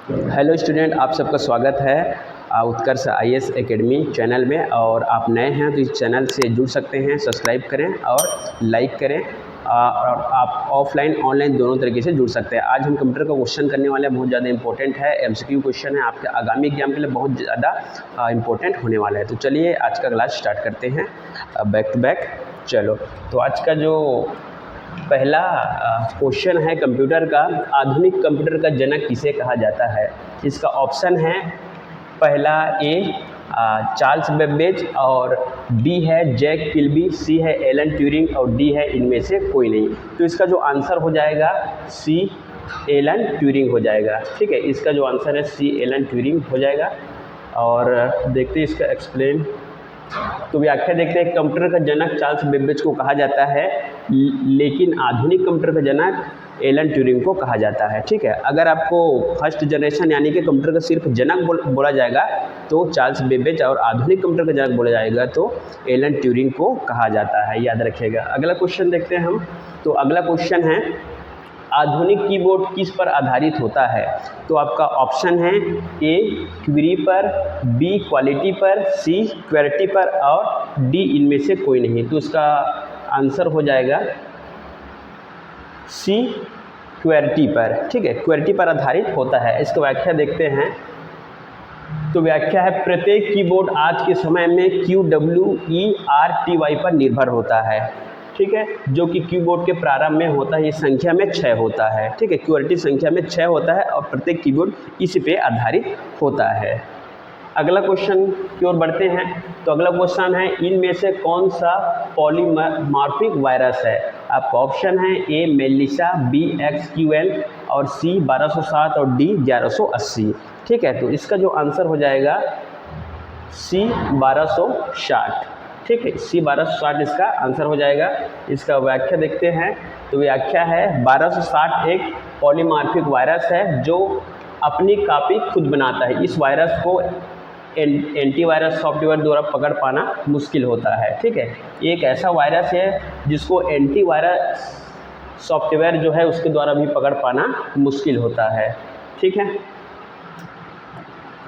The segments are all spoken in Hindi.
हेलो स्टूडेंट, आप सबका स्वागत है उत्कर्ष आईएएस एकेडमी चैनल में। और आप नए हैं तो इस चैनल से जुड़ सकते हैं, सब्सक्राइब करें और लाइक करें। और आप ऑफलाइन ऑनलाइन दोनों तरीके से जुड़ सकते हैं। आज हम कंप्यूटर का क्वेश्चन करने वाले हैं, बहुत ज़्यादा इंपॉर्टेंट है, एमसीक्यू क्वेश्चन है, आपके आगामी एग्जाम के लिए बहुत ज़्यादा इंपॉर्टेंट होने वाला है। तो चलिए आज का क्लास स्टार्ट करते हैं बैक टू बैक। चलो, तो आज का जो पहला क्वेश्चन है कंप्यूटर का, आधुनिक कंप्यूटर का जनक किसे कहा जाता है। इसका ऑप्शन है पहला ए चार्ल्स बेबेज, और बी है जैक किल्बी, सी है एलन ट्यूरिंग, और डी है इनमें से कोई नहीं। तो इसका जो आंसर हो जाएगा सी एलन ट्यूरिंग हो जाएगा। ठीक है, इसका जो आंसर है सी एलन ट्यूरिंग हो जाएगा। और देखते हैं इसका एक्सप्लेन। तो व्याख्या देखते हैं, कंप्यूटर का जनक चार्ल्स बेबेज को कहा जाता है, लेकिन आधुनिक कंप्यूटर का जनक एलन ट्यूरिंग को कहा जाता है। ठीक है, अगर आपको फर्स्ट जनरेशन यानी कि कंप्यूटर का सिर्फ जनक बोला जाएगा तो चार्ल्स बेबेज, और आधुनिक कंप्यूटर का जनक बोला जाएगा तो एलन ट्यूरिंग को कहा जाता है, याद रखिएगा। अगला क्वेश्चन देखते हैं हम। तो अगला क्वेश्चन है, आधुनिक कीबोर्ड किस पर आधारित होता है। तो आपका ऑप्शन है ए क्वेरी पर, बी क्वालिटी पर, सी क्वेरिटी पर, और डी इनमें से कोई नहीं। तो इसका आंसर हो जाएगा सी क्वेरिटी पर। ठीक है, क्वेरिटी पर आधारित होता है। इसका व्याख्या देखते हैं। तो व्याख्या है, प्रत्येक कीबोर्ड आज के समय में QWERTY पर निर्भर होता है। ठीक है, जो कि कीबोर्ड के प्रारंभ में होता है, ये संख्या में 6 होता है। ठीक है, क्वेरिटी संख्या में 6 होता है और प्रत्येक कीबोर्ड इसी पे आधारित होता है। अगला क्वेश्चन की ओर बढ़ते हैं। तो अगला क्वेश्चन है, इनमें से कौन सा पॉलीमॉर्फिक वायरस है। आपका ऑप्शन है ए मेलिसा, बी XQL, और सी 1207 और डी 1180। ठीक है, तो इसका जो आंसर हो जाएगा सी 1260। ठीक है, सी 1260 इसका आंसर हो जाएगा। इसका व्याख्या देखते हैं। तो व्याख्या है, 1260 एक पॉलीमॉर्फिक वायरस है जो अपनी कॉपी खुद बनाता है। इस वायरस को एंटीवायरस सॉफ्टवेयर द्वारा पकड़ पाना मुश्किल होता है। ठीक है, एक ऐसा वायरस है जिसको एंटीवायरस सॉफ्टवेयर जो है उसके द्वारा भी पकड़ पाना मुश्किल होता है। ठीक है,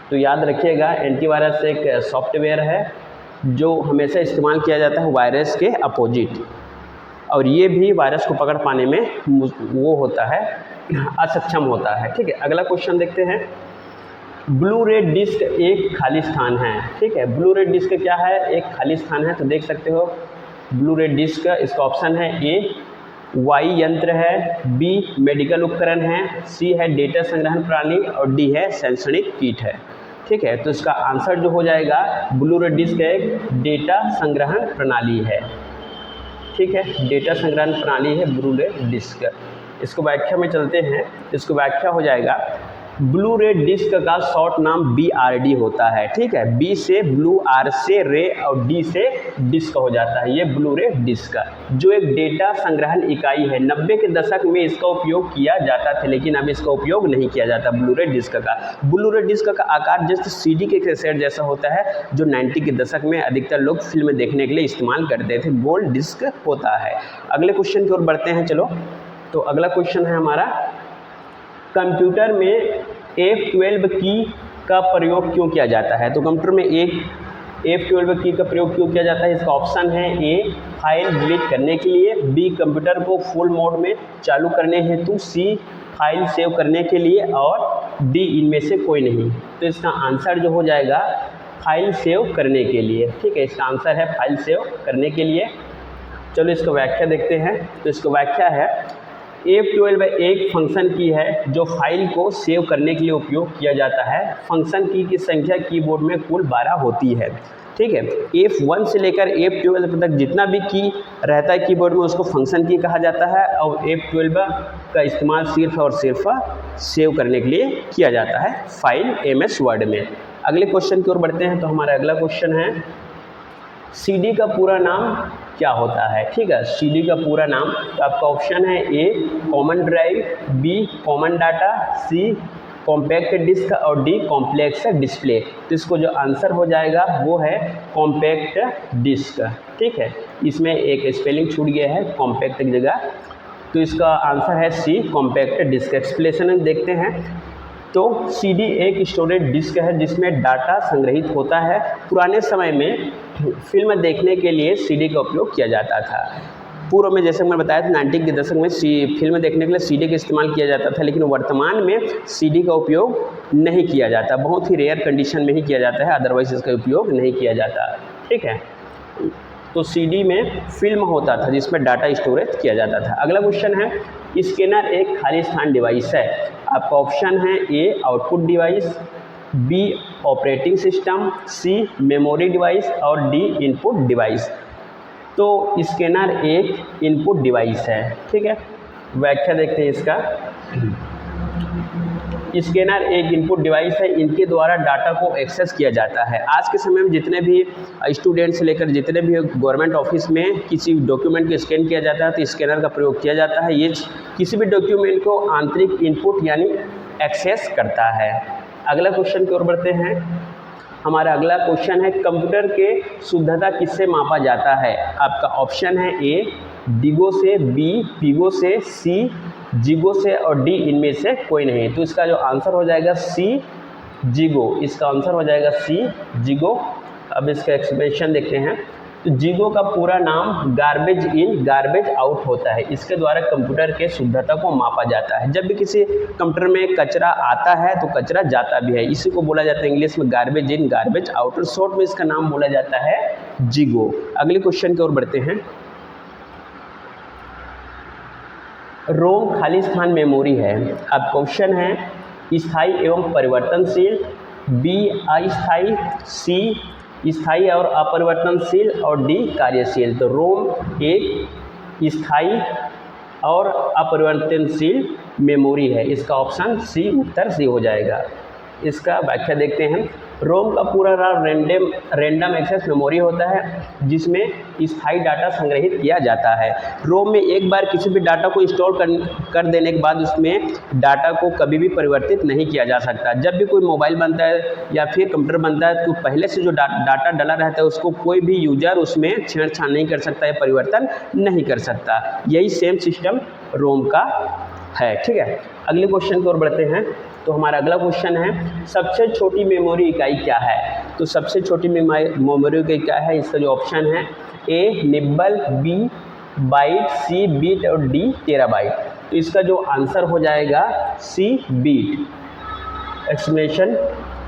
तो याद रखिएगा, एंटीवायरस एक सॉफ्टवेयर है जो हमेशा इस्तेमाल किया जाता है वायरस के अपोजिट, और ये भी वायरस को पकड़ पाने में वो होता है, असक्षम होता है। ठीक है, अगला क्वेश्चन देखते हैं। ब्लू रे डिस्क एक खाली स्थान है। ठीक है, ब्लू रे डिस्क क्या है, एक खाली स्थान है। तो देख सकते हो ब्लू रे डिस्क, इसका ऑप्शन है ए वाई यंत्र है, बी मेडिकल उपकरण है, सी है डेटा संग्रहण प्रणाली, और डी है शैक्षणिक किट है। ठीक है, तो इसका आंसर जो हो जाएगा ब्लू रे डिस्क एक डेटा संग्रहण प्रणाली है। ठीक है, डेटा संग्रहण प्रणाली है ब्लू रे डिस्क। इसको व्याख्या में चलते हैं। इसको व्याख्या हो जाएगा, ब्लू रे डिस्क का शॉर्ट नाम BRD होता है। ठीक है, बी से ब्लू, आर से रे, और डी से डिस्क हो जाता है। ये ब्लू रे डिस्क जो एक डेटा संग्रहण इकाई है। 90 के दशक में इसका उपयोग किया जाता था, लेकिन अब इसका उपयोग नहीं किया जाता ब्लू रे डिस्क का। ब्लू रे डिस्क का आकार जैसे CD के कैसेट जैसा होता है, जो 90 के दशक में अधिकतर लोग फिल्म देखने के लिए इस्तेमाल करते थे। गोल डिस्क होता है। अगले क्वेश्चन की ओर बढ़ते हैं। चलो, तो अगला क्वेश्चन है हमारा, कंप्यूटर में F12 की का प्रयोग क्यों किया जाता है। तो कंप्यूटर में एक F12 की का प्रयोग क्यों किया जाता है। इसका ऑप्शन है ए फाइल डिलीट करने के लिए, बी कंप्यूटर को फुल मोड में चालू करने हेतु, सी फाइल सेव करने के लिए, और डी इनमें से कोई नहीं। तो इसका आंसर जो हो जाएगा फाइल सेव करने के लिए। ठीक है, इसका आंसर है फाइल सेव करने के लिए। चलो, इसका व्याख्या देखते हैं। तो इसका व्याख्या है, F12 एक फंक्शन की है जो फाइल को सेव करने के लिए उपयोग किया जाता है। फंक्शन की संख्या कीबोर्ड में कुल 12 होती है। ठीक है, F1 से लेकर F12 तक जितना भी की रहता है कीबोर्ड में उसको फंक्शन की कहा जाता है, और F12 का इस्तेमाल सिर्फ और सिर्फ सेव करने के लिए किया जाता है फाइल MS वर्ड में। अगले क्वेश्चन की ओर बढ़ते हैं। तो हमारा अगला क्वेश्चन है, CD का पूरा नाम क्या होता है। ठीक है, CD का पूरा नाम, तो आपका ऑप्शन है A common drive, B common data, C compact disc, और डी कॉम्प्लेक्स डिस्प्ले। तो इसको जो आंसर हो जाएगा वो है कॉम्पैक्ट डिस्क। ठीक है, इसमें एक स्पेलिंग छूट गया है कॉम्पैक्ट की जगह, तो इसका आंसर है सी कॉम्पैक्ट डिस्क। एक्सप्लेनेशन देखते हैं। तो CD एक स्टोरेज डिस्क है जिसमें डाटा संग्रहित होता है। पुराने समय में फिल्म देखने के लिए CD का उपयोग किया जाता था। पूर्व में जैसे मैंने बताया था 90 के दशक में फिल्म देखने के लिए CD का इस्तेमाल किया जाता था, लेकिन वर्तमान में CD का उपयोग नहीं किया जाता, बहुत ही रेयर कंडीशन में ही किया जाता है, अदरवाइज इसका उपयोग नहीं किया जाता। ठीक है, तो CD में फिल्म होता था जिसमें डाटा स्टोरेज किया जाता था। अगला क्वेश्चन है, स्कैनर एक खाली स्थान डिवाइस है। आपका ऑप्शन है A output device, B operating system, C memory device और डी इनपुट डिवाइस। तो स्कैनर एक इनपुट डिवाइस है। ठीक है, व्याख्या देखते हैं इसका। स्कैनर एक इनपुट डिवाइस है, इनके द्वारा डाटा को एक्सेस किया जाता है। आज के समय में जितने भी स्टूडेंट से लेकर जितने भी गवर्नमेंट ऑफिस में किसी डॉक्यूमेंट को स्कैन किया जाता है तो स्कैनर का प्रयोग किया जाता है। ये किसी भी डॉक्यूमेंट को आंतरिक इनपुट यानी एक्सेस करता है। अगला क्वेश्चन की ओर बढ़ते हैं। हमारा अगला क्वेश्चन है, कंप्यूटर के शुद्धता किससे मापा जाता है। आपका ऑप्शन है ए डिगो से, बी पिगो से, सी जिगो से और डी इनमें से कोई नहीं। तो इसका जो आंसर हो जाएगा सी जिगो, इसका आंसर हो जाएगा सी जिगो। अब इसका एक्सप्लेनेशन देखते हैं। तो जिगो का पूरा नाम गार्बेज इन गार्बेज आउट होता है। इसके द्वारा कंप्यूटर के शुद्धता को मापा जाता है। जब भी किसी कंप्यूटर में कचरा आता है तो कचरा जाता भी है, इसी को बोला जाता है इंग्लिश में गार्बेज इन गार्बेज आउट, और शॉर्ट में इसका नाम बोला जाता है जिगो। अगले क्वेश्चन की ओर बढ़ते हैं। रोम खाली स्थान मेमोरी है। अब क्वेश्चन है, स्थायी एवं परिवर्तनशील, बी अस्थायी, सी स्थायी और अपरिवर्तनशील और डी कार्यशील। तो रोम एक स्थायी और अपरिवर्तनशील मेमोरी है। इसका ऑप्शन सी, उत्तर सी हो जाएगा। इसका व्याख्या देखते हैं। रोम का पूरा नाम रैंडम एक्सेस मेमोरी होता है जिसमें स्थायी डाटा संग्रहित किया जाता है। रोम में एक बार किसी भी डाटा को इंस्टॉल कर देने के बाद उसमें डाटा को कभी भी परिवर्तित नहीं किया जा सकता। जब भी कोई मोबाइल बनता है या फिर कंप्यूटर बनता है तो पहले से जो डाटा डला रहता है उसको कोई भी यूजर उसमें छेड़छाड़ नहीं कर सकता या परिवर्तन नहीं कर सकता। यही सेम सिस्टम रोम का है। ठीक है, अगले क्वेश्चन की ओर बढ़ते हैं। तो हमारा अगला क्वेश्चन है, सबसे छोटी मेमोरी इकाई क्या है। तो सबसे छोटी मेमोरी इकाई क्या है, इसका जो ऑप्शन है ए निब्बल, बी बाइट, सी बीट और डी टेराबाइट। तो इसका जो आंसर हो जाएगा सी बीट। एक्सप्लेनेशन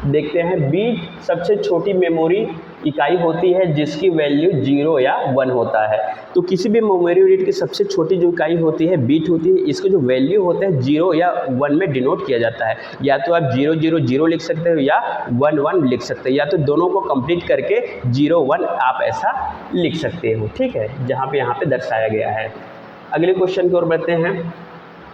देखते हैं। बीट सबसे छोटी मेमोरी इकाई होती है जिसकी वैल्यू 0 या 1 होता है। तो किसी भी मेमोरी यूनिट की सबसे छोटी जो इकाई होती है बीट होती है। इसका जो वैल्यू होता है 0 या 1 में डिनोट किया जाता है। या तो आप 000 लिख सकते हो या 11 लिख सकते हो, या तो दोनों को कंप्लीट करके 01 आप ऐसा लिख सकते हो। ठीक है, जहाँ पे दर्शाया गया है। अगले क्वेश्चन की ओर बढ़ते हैं।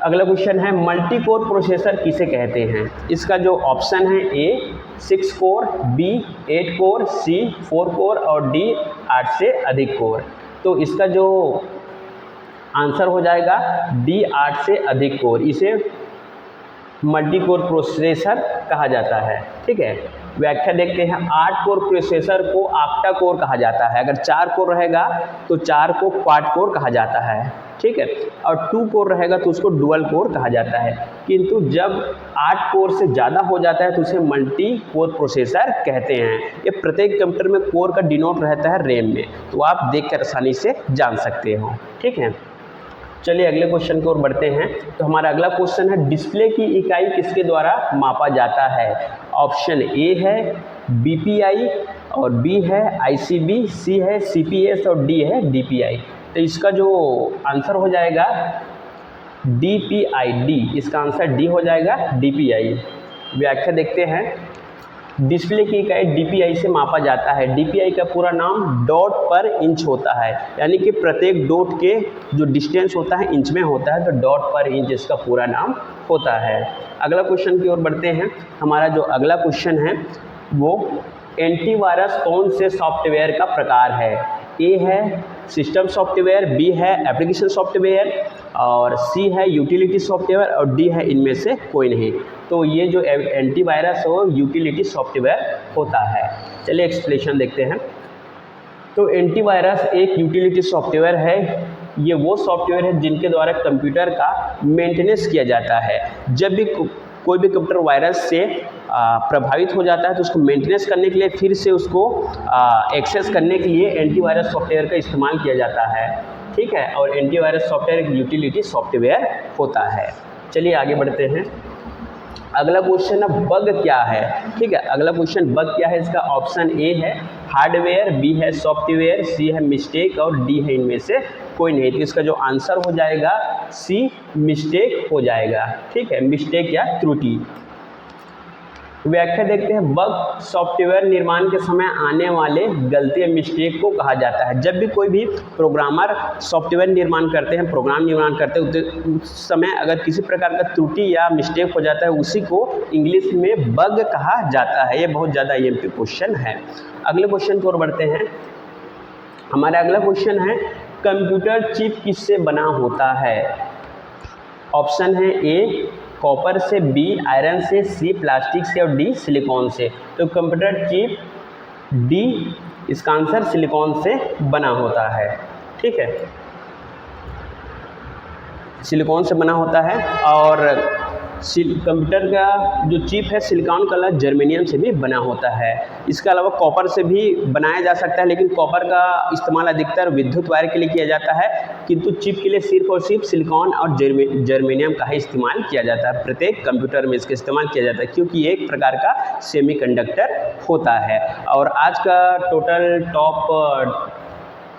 अगला क्वेश्चन है, मल्टी कोर प्रोसेसर किसे कहते हैं। इसका जो ऑप्शन है ए 6 कोर, बी 8 कोर, सी 4 कोर और डी 8 से अधिक कोर। तो इसका जो आंसर हो जाएगा डी 8 से अधिक कोर। इसे मल्टी कोर प्रोसेसर कहा जाता है। ठीक है, व्याख्या देखते हैं। 8 कोर प्रोसेसर को ऑक्टा कोर कहा जाता है। अगर 4 कोर रहेगा तो 4 को क्वाड कोर कहा जाता है। ठीक है, और 2 कोर रहेगा तो उसको डुअल कोर कहा जाता है। किंतु जब 8 कोर से ज़्यादा हो जाता है तो उसे मल्टी कोर प्रोसेसर कहते हैं। ये प्रत्येक कंप्यूटर में कोर का डिनोट रहता है रैम में, तो आप देखकर आसानी से जान सकते हो। ठीक है, चलिए अगले क्वेश्चन की ओर बढ़ते हैं। तो हमारा अगला क्वेश्चन है, डिस्प्ले की इकाई किसके द्वारा मापा जाता है। ऑप्शन ए है बीपीआई और बी है आईसीबी, सी है सीपीएस और डी है डीपीआई। तो इसका जो आंसर हो जाएगा डीपीआई, डी, इसका आंसर डी हो जाएगा डीपीआई। व्याख्या देखते हैं। डिस्प्ले की इकाई डीपीआई से मापा जाता है। डीपीआई का पूरा नाम डॉट पर इंच होता है, यानी कि प्रत्येक डॉट के जो डिस्टेंस होता है इंच में होता है, तो डॉट पर इंच इसका पूरा नाम होता है। अगला क्वेश्चन की ओर बढ़ते हैं। हमारा जो अगला क्वेश्चन है वो एंटीवायरस कौन से सॉफ्टवेयर का प्रकार है। ए है सिस्टम सॉफ्टवेयर, बी है एप्लीकेशन सॉफ्टवेयर और सी है यूटिलिटी सॉफ्टवेयर और डी है इनमें से कोई नहीं। तो ये जो एंटीवायरस है वो यूटिलिटी सॉफ्टवेयर होता है। चलिए एक्सप्लेनेशन देखते हैं। तो एंटीवायरस एक यूटिलिटी सॉफ्टवेयर है। ये वो सॉफ्टवेयर है जिनके द्वारा कंप्यूटर का मेंटेनेंस किया जाता है। जब भी कोई भी कंप्यूटर वायरस से प्रभावित हो जाता है तो उसको मेंटेनेंस करने के लिए, फिर से उसको एक्सेस करने के लिए एंटीवायरस सॉफ्टवेयर का इस्तेमाल किया जाता है, ठीक है। और एंटीवायरस सॉफ्टवेयर एक यूटिलिटी सॉफ्टवेयर होता है। चलिए आगे बढ़ते हैं। अगला क्वेश्चन है बग क्या है, ठीक है। अगला क्वेश्चन बग क्या है, इसका ऑप्शन ए है हार्डवेयर, बी है सॉफ्टवेयर, सी है मिस्टेक और डी है इनमें से कोई नहीं। तो इसका जो आंसर हो जाएगा सी मिस्टेक हो जाएगा, ठीक है, मिस्टेक या त्रुटि। व्याख्या देखते हैं। बग सॉफ्टवेयर निर्माण के समय आने वाले गलती या मिस्टेक को कहा जाता है। जब भी कोई भी प्रोग्रामर सॉफ्टवेयर निर्माण करते हैं, प्रोग्राम निर्माण करते हैं, उस समय अगर किसी प्रकार का त्रुटि या मिस्टेक हो जाता है, उसी को इंग्लिश में बग कहा जाता है। ये बहुत ज़्यादा IMP क्वेश्चन है। अगले क्वेश्चन की ओर बढ़ते हैं। हमारा अगला क्वेश्चन है कंप्यूटर चिप किससे बना होता है। ऑप्शन है ए कॉपर से, बी आयरन से, सी प्लास्टिक से और डी सिलिकॉन से। तो कंप्यूटर चिप डी इसका आंसर सिलिकॉन से बना होता है, ठीक है, सिलिकॉन से बना होता है। और कंप्यूटर का जो चिप है सिलिकॉन कलर जर्मेनियम से भी बना होता है। इसके अलावा कॉपर से भी बनाया जा सकता है, लेकिन कॉपर का इस्तेमाल अधिकतर विद्युत वायर के लिए किया जाता है, किंतु चिप के लिए सिर्फ और सिर्फ सिलिकॉन और जर्मेनियम का ही इस्तेमाल किया जाता है। प्रत्येक कंप्यूटर में इसका इस्तेमाल किया जाता है, क्योंकि ये एक प्रकार का सेमीकंडक्टर होता है। और आज का टोटल टॉप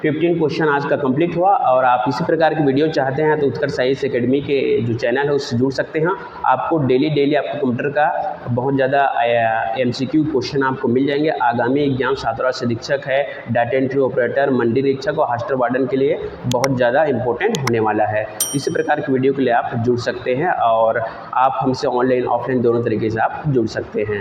15 क्वेश्चन आज का कंप्लीट हुआ। और आप इसी प्रकार की वीडियो चाहते हैं तो उत्कर्ष IAS एकेडमी के जो चैनल है उससे जुड़ सकते हैं। आपको डेली आपको कंप्यूटर का बहुत ज़्यादा MCQ क्वेश्चन आपको मिल जाएंगे। आगामी एग्जाम छात्रावास अधीक्षक है, डाटा एंट्री ऑपरेटर, मंडी निरीक्षक और हॉस्टल वार्डन के लिए बहुत ज़्यादा इंपॉर्टेंट होने वाला है। इसी प्रकार की वीडियो के लिए आप जुड़ सकते हैं और आप हमसे ऑनलाइन ऑफलाइन दोनों तरीके से आप जुड़ सकते हैं।